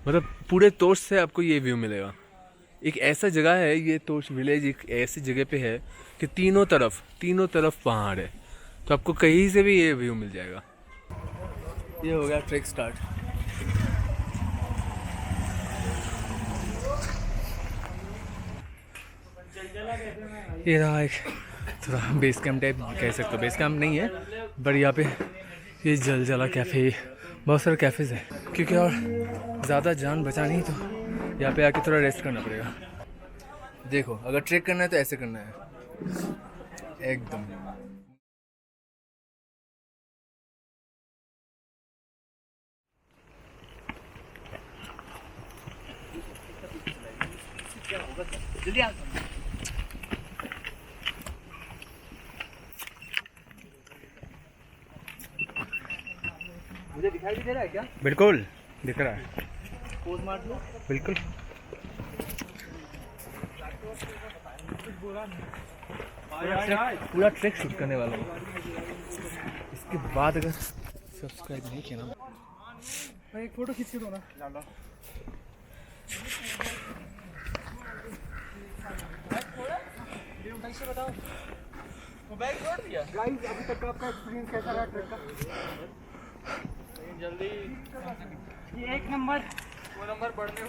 मतलब पूरे तोश से आपको ये व्यू मिलेगा। एक ऐसा जगह है ये तोश विलेज, एक ऐसी जगह पे है कि तीनों तरफ पहाड़ है, तो आपको कहीं से भी ये व्यू मिल जाएगा। ये हो गया ट्रैक स्टार्ट। ये रहा एक थोड़ा बेस कैंप टाइप कह सकते हो, बेस कैंप नहीं है बट यहाँ पे ये जलजला कैफ़े, बहुत सारे कैफ़ेज़ है क्योंकि और ज़्यादा जान बचा नहीं तो यहाँ पे आके थोड़ा रेस्ट करना पड़ेगा। देखो अगर ट्रेक करना है तो ऐसे करना है एकदम। जल्दी आ। मुझे दिखाई भी दे रहा है क्या? बिल्कुल दिख रहा है। पोज मार लो। बिल्कुल। पूरा ट्रैक शूट करने वाला हूँ। इसके बाद अगर सब्सक्राइब नहीं किया ना, मैं एक फोटो खींच के दो ना। बताओ वो बैग छोड़ दिया। गाइस अभी तक का आपका एक्सपीरियंस कैसा रहा ट्रैक का? जल्दी ये एक नंबर, वो नंबर बढ़ने हो।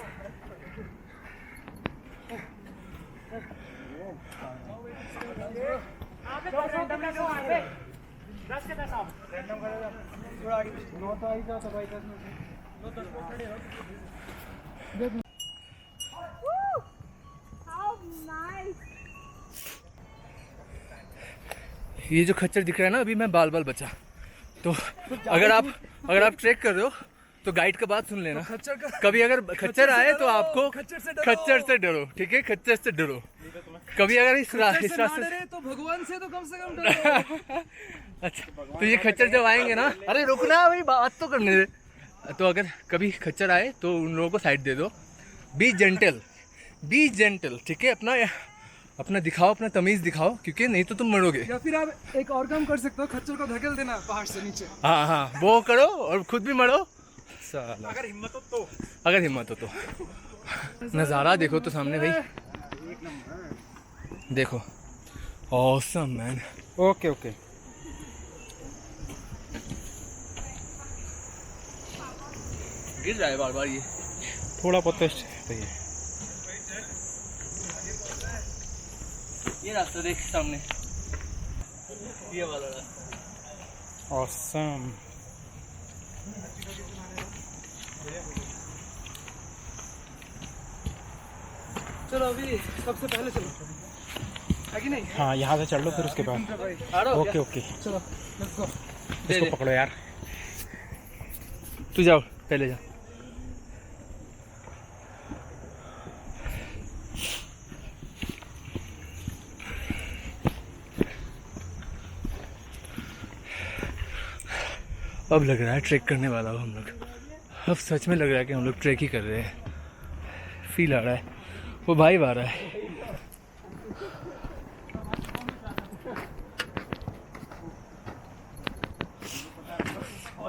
ये जो खच्चर दिख रहा है ना, अभी मैं बाल बचा तो अगर आप ट्रैक कर रहे हो तो गाइड का बात सुन लेना। कभी अगर खच्चर आए तो आपको खच्चर से डरो, ठीक है? खच्चर से डरो। कभी अगर इस रास्ते तो भगवान से तो कम से कम डरो। अच्छा तो ये खच्चर जब आएंगे ना, अरे रुकना भाई, बात तो करने दे। तो अगर कभी खच्चर आए तो उन लोगों को साइड दे दो। बी जेंटल, ठीक है? अपना दिखाओ, अपना तमीज दिखाओ, क्योंकि नहीं तो तुम मरोगे। या फिर आप एक और काम कर सकते हो, खच्चर को धकेल देना पहाड़ से नीचे। हाँ वो करो और खुद भी मरो। अगर हिम्मत हो तो नज़ारा देखो तो सामने भाई, देखो ऑसम मैन। ओके गिर रहा है बार ये, थोड़ा बहुत टेस्ट सही है। ये रास्ता देख सामने, ये वाला रास्ता। ऑसम। चलो अभी सबसे पहले चलो, है कि नहीं? हाँ यहाँ से चल लो, फिर उसके बाद ओके चलो लेट्स गो। इसको पकड़ो यार, तू जाओ पहले जा। अब लग रहा है ट्रैक करने वाला हो हम लोग। अब सच में लग रहा है कि हम लोग ट्रैक ही कर रहे हैं। फील आ रहा है, वो वाइब आ रहा है।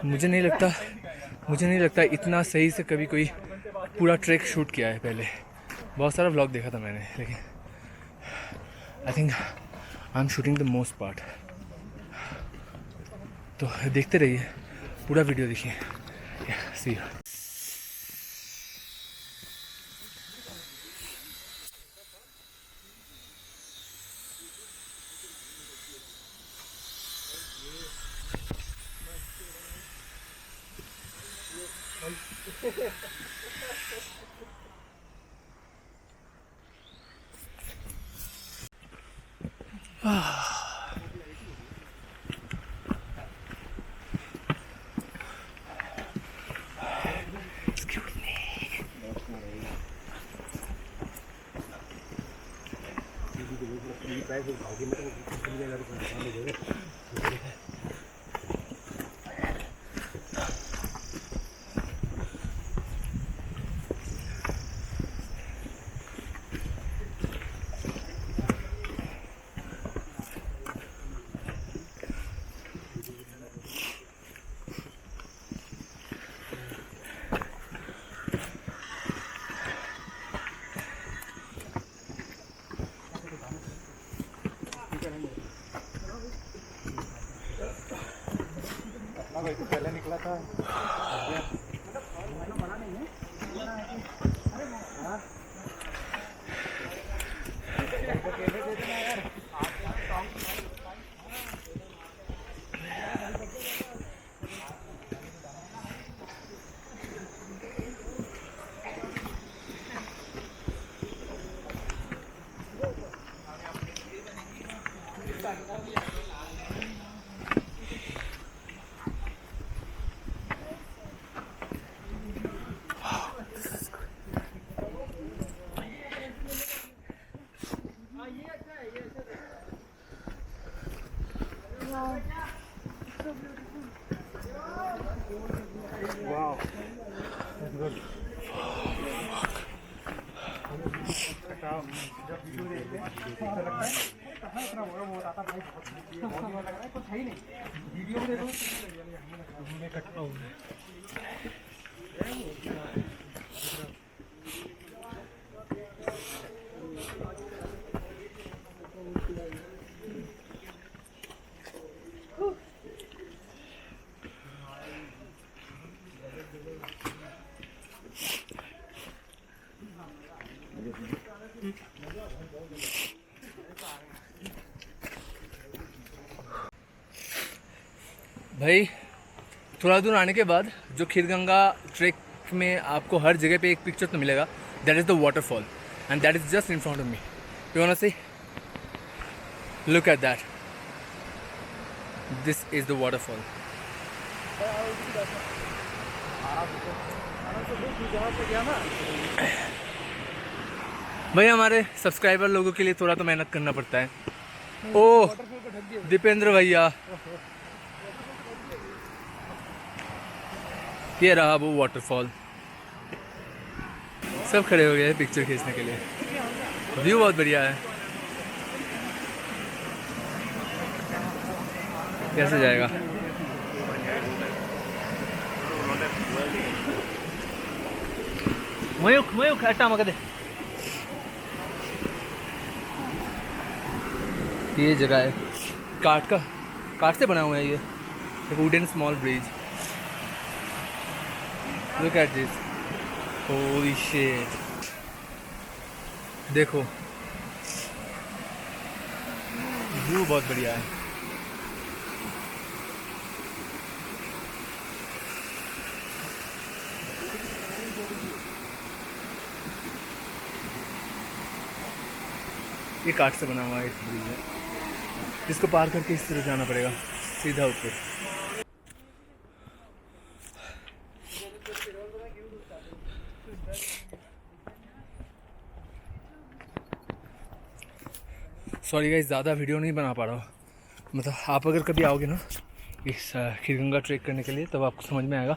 मुझे नहीं लगता इतना सही से कभी कोई पूरा ट्रैक शूट किया है पहले। बहुत सारा व्लॉग देखा था मैंने, लेकिन I think I am shooting the most part. तो देखते रहिए, पूरा वीडियो देखिए। सी यू। निकला था। Wow. That's good. भाई थोड़ा दूर आने के बाद जो खीरगंगा ट्रैक में आपको हर जगह पे एक पिक्चर तो मिलेगा, that is the waterfall and that is just in front of me. You want to see? Look at that, this is the waterfall. भाई हमारे सब्सक्राइबर लोगों के लिए थोड़ा तो मेहनत करना पड़ता है। ओह दीपेंद्र भैया, ये रहा वो वाटरफॉल। सब खड़े हो गए हैं पिक्चर खींचने के लिए। व्यू बहुत बढ़िया है। कैसे जाएगा? मयूख हटा मत दे। ये जगह है काट से बना हुआ है, ये wooden small bridge. Look at this. Holy shit. देखो व्यू बहुत बढ़िया है। ये काठ से बना हुआ है, इस ब्रिज है, जिसको पार करके इस तरह जाना पड़ेगा सीधा ऊपर। सॉरी गाइस, ज़्यादा वीडियो नहीं बना पा रहा हूँ। मतलब आप अगर कभी आओगे ना इस खीरगंगा ट्रैक करने के लिए, तब आपको समझ में आएगा।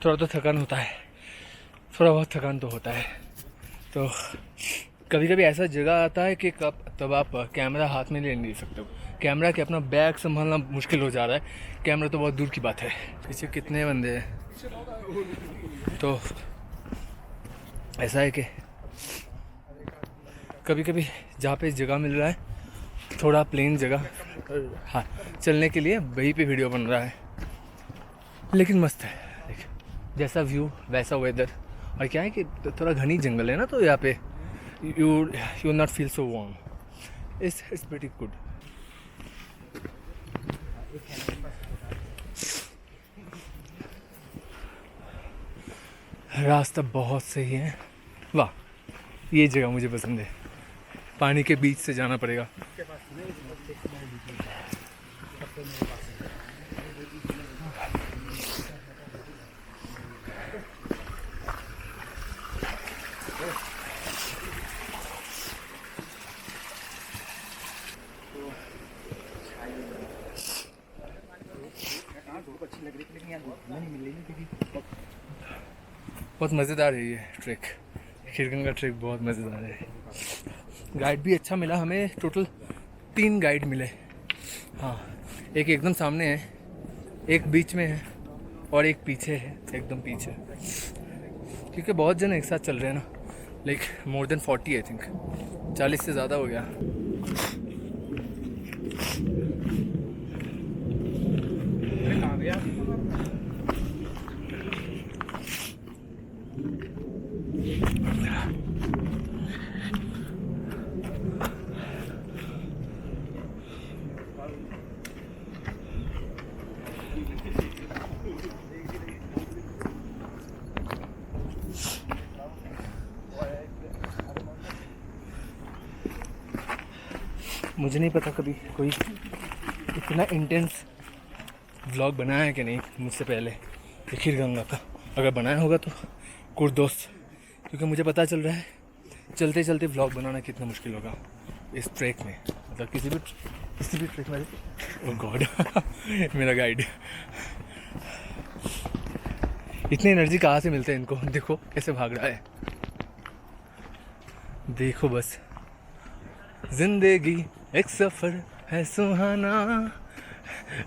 थोड़ा तो थकान होता है, थोड़ा बहुत थकान तो होता है। तो कभी कभी ऐसा जगह आता है कि तब आप कैमरा हाथ में ले नहीं सकते हो। कैमरा के अपना बैग संभालना मुश्किल हो जा रहा है, कैमरा तो बहुत दूर की बात है। पीछे कितने बंदे हैं। तो ऐसा है कि कभी कभी जहाँ पे जगह मिल रहा है, थोड़ा प्लेन जगह, हाँ, चलने के लिए, वहीं पे वीडियो बन रहा है। लेकिन मस्त है, देखिए जैसा व्यू वैसा वेदर। और क्या है कि थोड़ा घनी जंगल है ना, तो यहाँ पे you not feel so warm. It's pretty good. रास्ता बहुत सही है। वाह, ये जगह मुझे पसंद है। पानी के बीच से जाना पड़ेगा। बहुत मज़ेदार है ये ट्रैक, खीरगंगा ट्रैक बहुत मज़ेदार है। गाइड भी अच्छा मिला हमें, टोटल 3 गाइड मिले। हाँ, एक एकदम सामने है, एक बीच में है और एक पीछे है, एकदम पीछे। क्योंकि बहुत जन एक साथ चल रहे हैं ना, like more than 40 I think, 40 से ज़्यादा हो गया। मुझे नहीं पता कभी कोई इतना इंटेंस व्लॉग बनाया है कि नहीं मुझसे पहले ये खीरगंगा का। अगर बनाया होगा तो कुर्दोस, क्योंकि मुझे पता चल रहा है चलते चलते व्लॉग बनाना कितना मुश्किल होगा इस ट्रैक में, मतलब किसी भी ट्रैक में। ओह गॉड मेरा गाइड। इतनी एनर्जी कहाँ से मिलते हैं इनको, देखो कैसे भाग रहा है, देखो बस। जिंदगी एक सफर है सुहाना,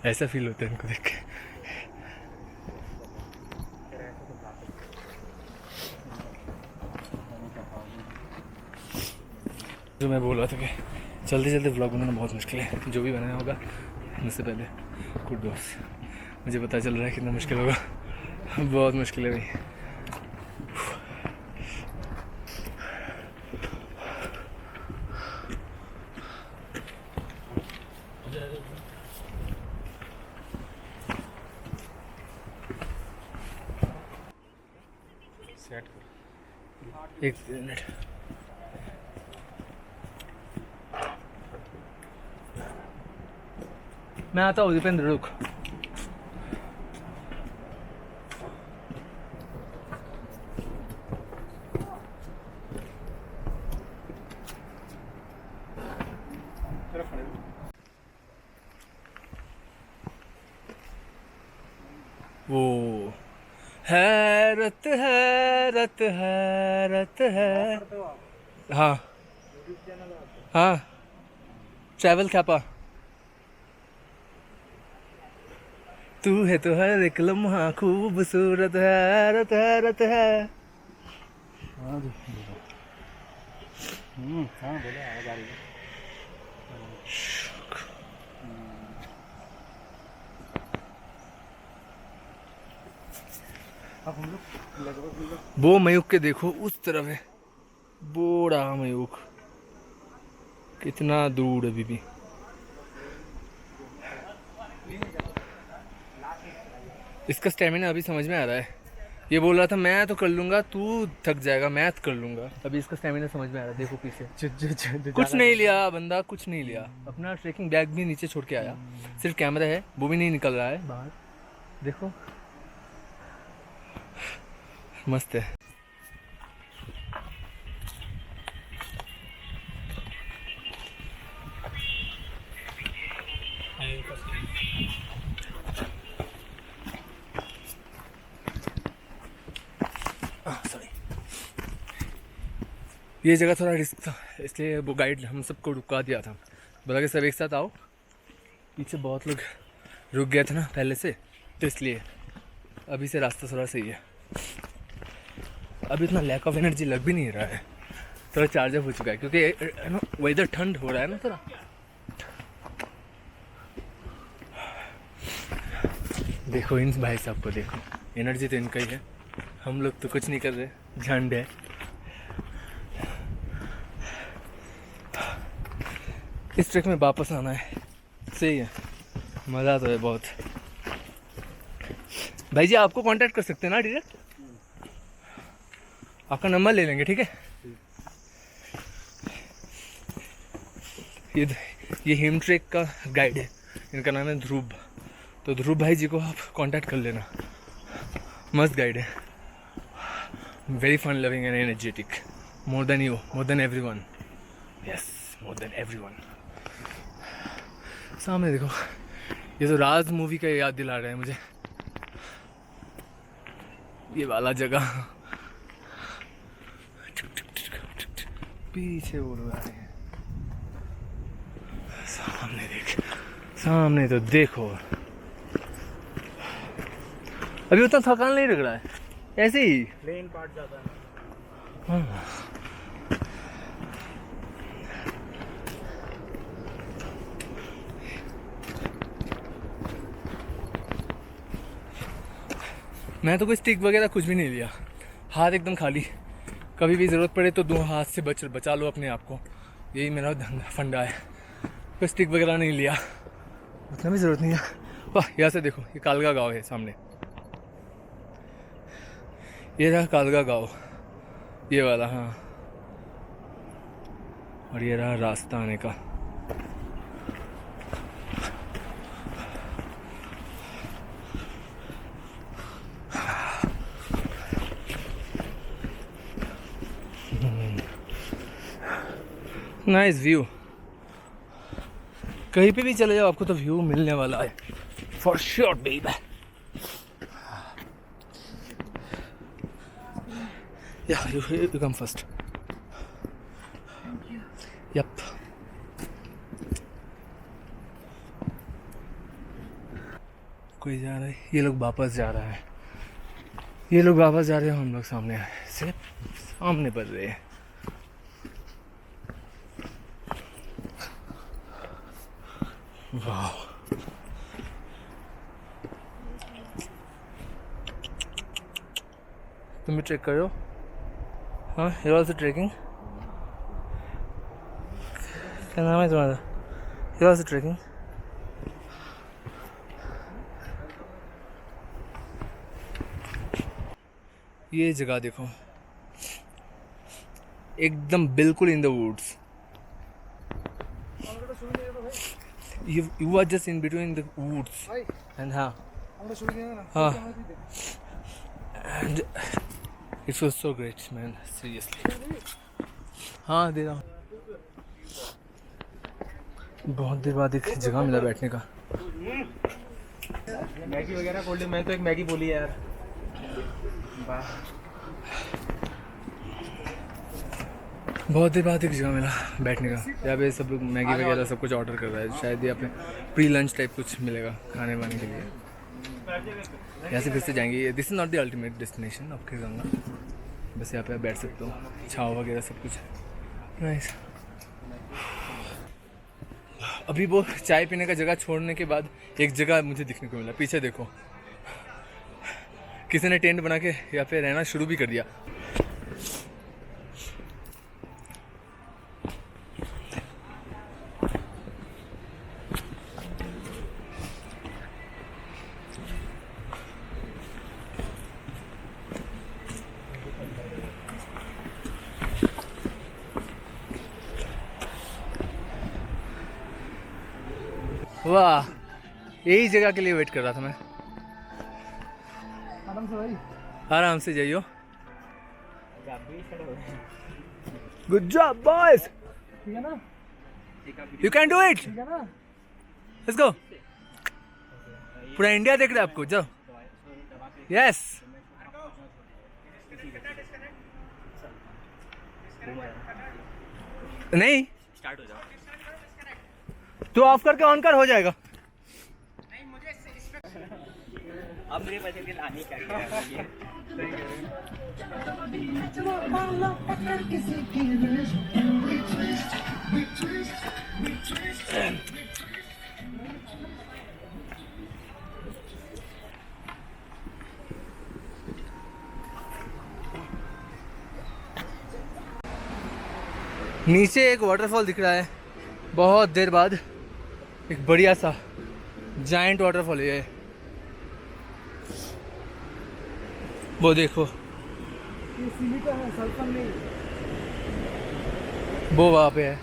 ऐसा फील होता है इनको देख के। जो मैं बोल रहा था कि चलते चलते व्लॉग बनाना बहुत मुश्किल है, जो भी बनाया होगा मुझसे पहले कुर्दोस, मुझे पता चल रहा है कितना मुश्किल होगा, बहुत मुश्किल है भाई। एक मिनट, मैं आता हूँ दीपेंद्र, रुक। वो हैरत हैरत हैरत है। हाँ हाँ, ट्रैवल ख्यापा। तू है तो हर एक लम्हा खूबसूरत, हैरत हैरत है। हाँ बोले आवाज आ रही है। अब हम लोग लगभग वो मयूक के देखो उस तरफ है, बड़ा मयूक, कितना दूर अभी भी। इसका स्टेमिना अभी समझ में आ रहा है, ये बोल रहा था मैं तो कर लूंगा, तू थक जाएगा, मैं कर लूंगा। अभी इसका स्टेमिना समझ में आ रहा है, देखो पीछे कुछ नहीं लिया बंदा, कुछ नहीं लिया, अपना ट्रैकिंग बैग भी नीचे छोड़ के आया, सिर्फ कैमरा है वो भी नहीं निकल रहा है बाहर, देखो मस्त है। सॉरी, ये जगह थोड़ा रिस्क था, इसलिए वो गाइड हम सबको रुका दिया था, बोला कि सब एक साथ आओ। पीछे बहुत लोग रुक गए थे ना पहले से, तो इसलिए अभी से रास्ता थोड़ा सही है। अभी इतना लैक ऑफ एनर्जी लग भी नहीं रहा है, थोड़ा चार्ज अप हो चुका है, क्योंकि वेदर ठंड हो रहा है ना थोड़ा। देखो इन भाई साहब को देखो, एनर्जी तो इनका ही है, हम लोग तो कुछ नहीं कर रहे, झंड है। इस ट्रैक में वापस आना है, सही है, मज़ा तो है बहुत। भाई जी आपको कांटेक्ट कर सकते हैं ना डायरेक्ट, आपका नंबर ले लेंगे, ठीक है। ये हिम ट्रैक का गाइड है, इनका नाम है ध्रुव, तो ध्रुव भाई जी को आप कांटेक्ट कर लेना, मस्त गाइड है, very fun loving and energetic, more than you, more than everyone, yes more than everyone. सामने देखो, ये तो राज मूवी का याद दिला रहा है मुझे, ये वाला जगह, पीछे वो लोग आ रहे हैं, सामने देख, सामने तो देखो। अभी उतना थकान नहीं लग रहा है, ऐसे ही प्लेन पार्ट जाता है। हाँ। मैं तो कोई स्टिक वगैरह कुछ भी नहीं लिया, हाथ एकदम खाली, कभी भी ज़रूरत पड़े तो दो हाथ से बचा लो अपने आप को, यही मेरा धंधा फंडा है। कोई स्टिक वगैरह नहीं लिया, उतना भी ज़रूरत नहीं है। वाह, यहाँ से देखो, ये कालगा गांव है सामने, ये रहा कालगा गांव, ये वाला, हाँ, और ये रहा रास्ता आने का। Nice view. कहीं पे भी चले जाओ आपको तो व्यू मिलने वाला है फॉर श्योर बेबी। या यू कम फर्स्ट। यप। कोई जा रहा है, ये लोग वापस जा रहा है, ये लोग वापस जा रहे हैं, हम लोग सामने आए, सिर्फ सामने बढ़ रहे हैं। वाह, तुम भी ट्रेक कर रहे हो? हाँ, यू आल्सो ट्रेकिंग? क्या नाम है तुम्हारा? You also trekking? ये जगह देखो, एकदम बिल्कुल in the woods. You are just in between the woods. And हाँ, and it was so great, man. Seriously. हाँ, दे रहा हूँ। बहुत देर बाद एक जगह मिला बैठने का। मैगी वगैरह कोल्ड ड्रिंक, मैंने तो एक मैगी बोली यार। बहुत देर बाद एक जगह मिला बैठने का। यहाँ पे सब लोग मैगी वगैरह सब कुछ ऑर्डर कर रहा है, शायद यहाँ पे प्री लंच टाइप कुछ मिलेगा खाने वाने के लिए। यहाँ से फिर से जाएंगे। This is not the ultimate destination आपके गंगा, बस यहाँ पे आप बैठ सकते हो, छाँव वगैरह सब कुछ है। नाइस। अभी वो चाय पीने का जगह छोड़ने के बाद एक जगह मुझे दिखने को मिला, पीछे देखो, किसी ने टेंट बना के यहाँ पे रहना शुरू भी कर दिया। वाह, यही जगह के लिए वेट कर रहा था मैं। आराम से भाई, आराम से जाइयो। गुड जॉब बॉयज, ठीक है ना? यू कैन डू इट, ठीक है ना? Let's go. पूरा इंडिया देख रहा है आपको, जाओ। यस। नहीं, स्टार्ट हो जाओ। तो ऑफ करके ऑन कर, हो जाएगा। अब मेरे पैसे के लाने क्या क्या नीचे एक वाटरफॉल दिख रहा है बहुत देर बाद, एक बढ़िया सा जायंट वाटरफॉल है। वो देखो, ये सिलिका है, सल्फर नहीं। वो वहाँ पे है।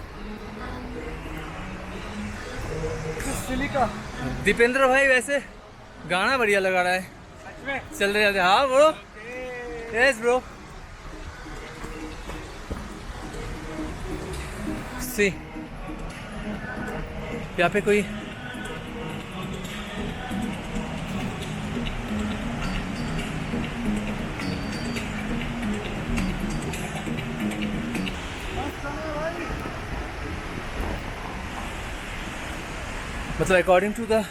सिलिका। दीपेंद्र भाई वैसे गाना बढ़िया लगा रहा है, चल रहे जाते। हाँ ब्रो, यस ब्रो। सी, यहाँ पे कोई मतलब according to the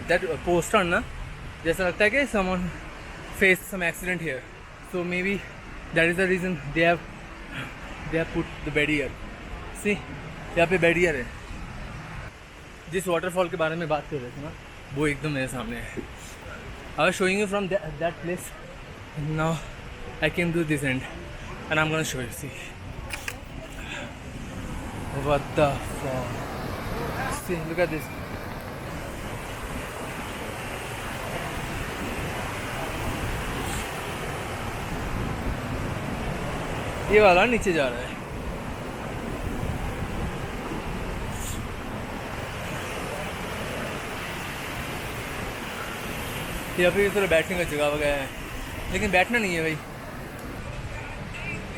that poster ना, जैसा लगता है कि someone face some accident here, so may be that is the reason they have put the barrier. See, यहाँ पे बैरियर है। जिस वाटरफॉल के बारे में बात कर रहे थे ना, वो एकदम मेरे सामने है। I was showing you from that place, now I came to this and and I am gonna show you. See, what the fuck, see, look at this. ये वाला नीचे जा रहा है। यहाँ पे थोड़ा बैठने का जगह वगैरह है, लेकिन बैठना नहीं है भाई,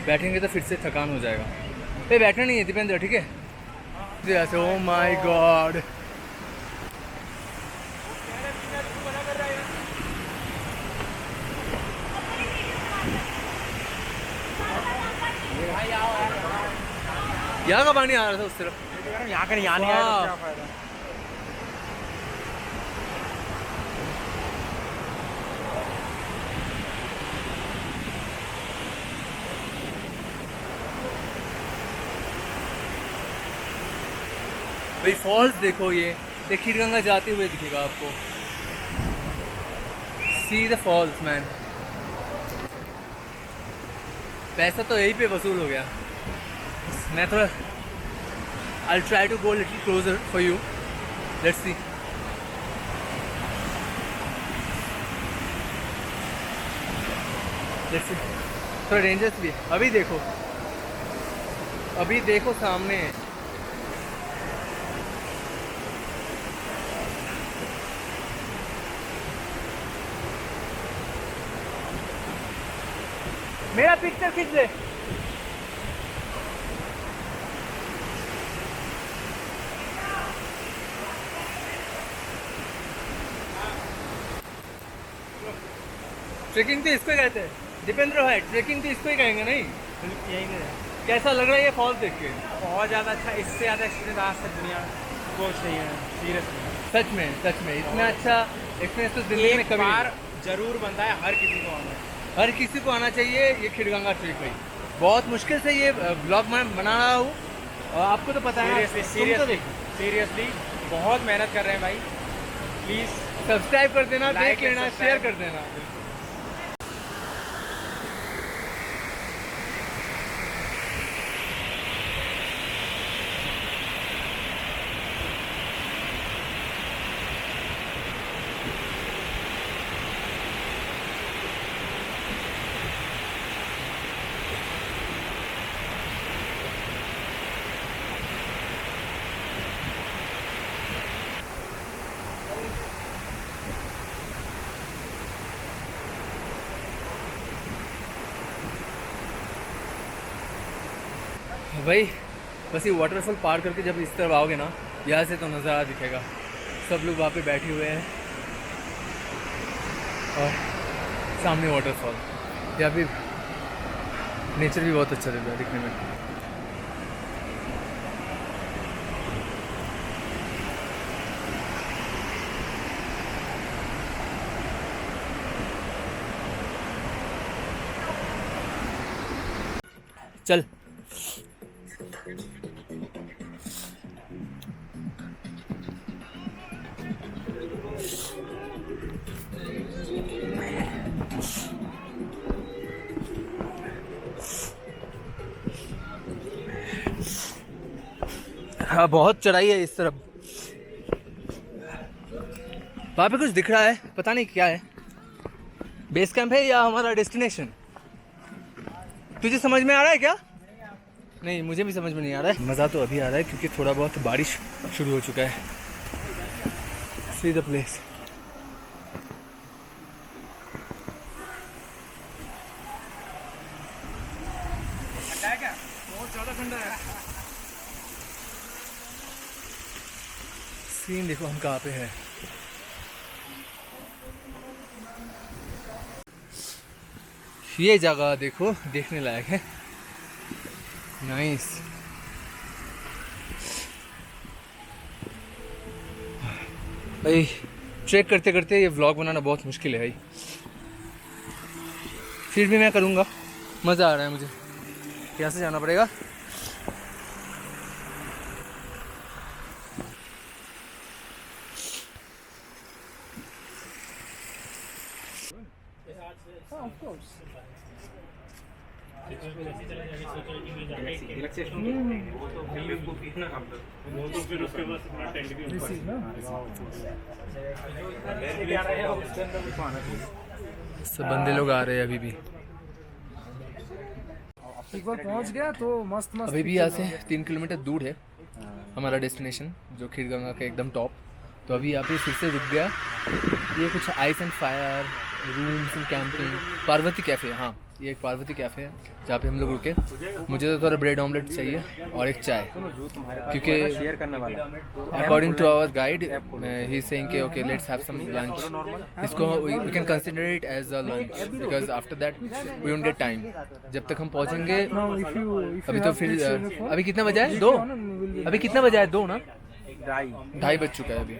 बैठेंगे तो फिर से थकान हो जाएगा। भाई बैठना नहीं है दीपेंद्र, ठीक है? जैसे ओ माय गॉड। यहाँ का पानी आ रहा था उस तरफ, यहाँ का नहीं आने आया तो क्या फायदा। भाई फॉल्स देखो, ये खीरगंगा जाते हुए दिखेगा आपको। See the falls man. पैसा तो यहीं पे वसूल हो गया। मैं थोड़ा I'll try to go a little closer for you. Let's see. Let's see. थोड़ा डेंजरस भी है। अभी देखो सामने। मेरा पिक्चर खींच ले। ट्रेकिंग तो इसको ही कहते हैं दीपेंद्र भाई, ट्रेकिंग तो इसको ही कहेंगे नहीं? यही कैसा लग रहा है ये फॉल्स देख के? बहुत ज़्यादा अच्छा, इससे ज़्यादा एक्सपीरियंस आज तक दुनिया कुछ नहीं है सीरियसली। सच में इतना अच्छा एक्सपीरियंस तो दिल्ली में एक कभी बार जरूर बनता है हर किसी को आना है। हर किसी को आना चाहिए ये खीरगंगा ट्रेक भाई। बहुत मुश्किल से ये ब्लॉग मैं बना रहा हूँ और आपको तो पता है। सीरियसली बहुत मेहनत कर रहे हैं भाई। प्लीज़ सब्सक्राइब कर देना, देख लेना, शेयर कर देना। भाई बस ये वाटरफॉल पार करके जब इस तरफ आओगे ना, यहाँ से तो नज़ारा दिखेगा। सब लोग वहाँ पे बैठे हुए हैं और सामने वाटरफॉल। यहाँ पे नेचर भी बहुत अच्छा रहता है दिखने में। चल हाँ, बहुत चढ़ाई है इस तरफ। वहाँ पे कुछ दिख रहा है, पता नहीं क्या है। बेस कैंप है या हमारा डेस्टिनेशन? तुझे समझ में आ रहा है क्या? नहीं, मुझे भी समझ में नहीं आ रहा है। मज़ा तो अभी आ रहा है क्योंकि थोड़ा बहुत बारिश शुरू हो चुका है। See the place. बहुत ज़्यादा ठंडा है। सीन देखो हम कहाँ पे हैं। ये जगह देखो, देखने लायक है। नाइस। भाई ट्रैक करते करते ये व्लॉग बनाना बहुत मुश्किल है भाई, फिर भी मैं करूँगा। मज़ा आ रहा है मुझे। यहाँ से जाना पड़ेगा। सब बंदे लोग आ रहे हैं अभी भी। एक बार पहुंच गया तो मस्त मस्त। अभी भी यहाँ से 3 किलोमीटर दूर है हमारा डेस्टिनेशन, जो खीरगंगा का एकदम टॉप। तो अभी यहाँ पे फिर से रुक गया। ये कुछ ice and fire rooms and camping, Parvati cafe. हाँ, ये एक पार्वती कैफ़े है जहाँ पे हम लोग रुके। मुझे तो थोड़ा ब्रेड ऑमलेट चाहिए और एक चाय, क्योंकि शेयर करने वाला according to our guide he saying कि okay let's have some lunch. इसको we can consider it as a lunch because after that we don't get time. जब तक हम पहुँचेंगे अभी तो फिर अभी कितना बजा है? 2 अभी कितना बजा है? 2 ना 2:30 बज चुका है अभी।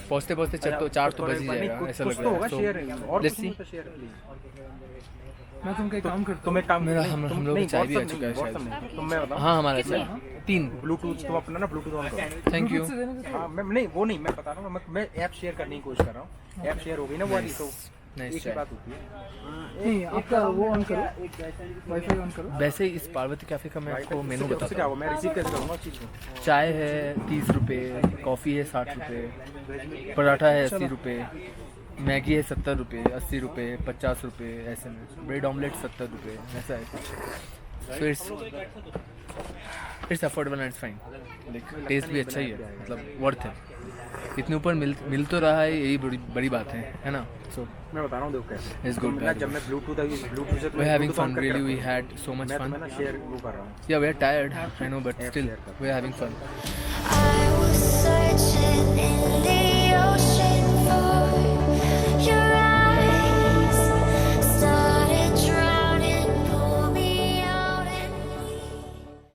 पहुँचते पहुँचते 4 तो बज ही जाएगा ऐसा लग रहा है। तो लेट्स सी। मैं तुमको एक काम करता हूँ, काम मेरा हम लोग चाय भी आ चुका है शायद। तुम मैं बताऊँ, हाँ हमारा चाय 3 ब्लूटूथ तुम अपना ना ब्लूटूथ ऑन करो। Thank you. हाँ मैं नहीं वो नहीं मैं बता रहा हूँ, मैं ऐप शेयर करने की कोशिश कर रहा हूँ। ऐप शेयर हो गई ना वो वाली, तो नाइस एक ही चाय। बात होती है। नहीं आपका वो ऑन करो, वाईफाई ऑन करो। वैसे इस पार्वती कैफ़े का मैं आपको मेनू उससे बताता क्या हूँ। होगा, मैं रिसीव कैसे करूँगा उस चीज़ को? चाय है 30 रुपये, कॉफ़ी है 60 रुपये, पराठा है 80 रुपये, मैगी है 70 रुपये, 80 रुपये, 50 रुपये, ऐसे में ब्रेड ऑमलेट 70 रुपये, ऐसा है। So it's affordable and it's fine. Like taste भी अच्छा ही है, मतलब वर्थ है। इतने ऊपर मिल तो रहा है, यही बड़ी बात है ना। सो मैं बता रहा हूँ देखो कैसे। It's good. जब मैं ब्लूटूथ से we are having fun, really we had so much मैं फन। ना शेयर वो कर रहा हूँ। या we are tired I know, but still we are having fun. I was searching in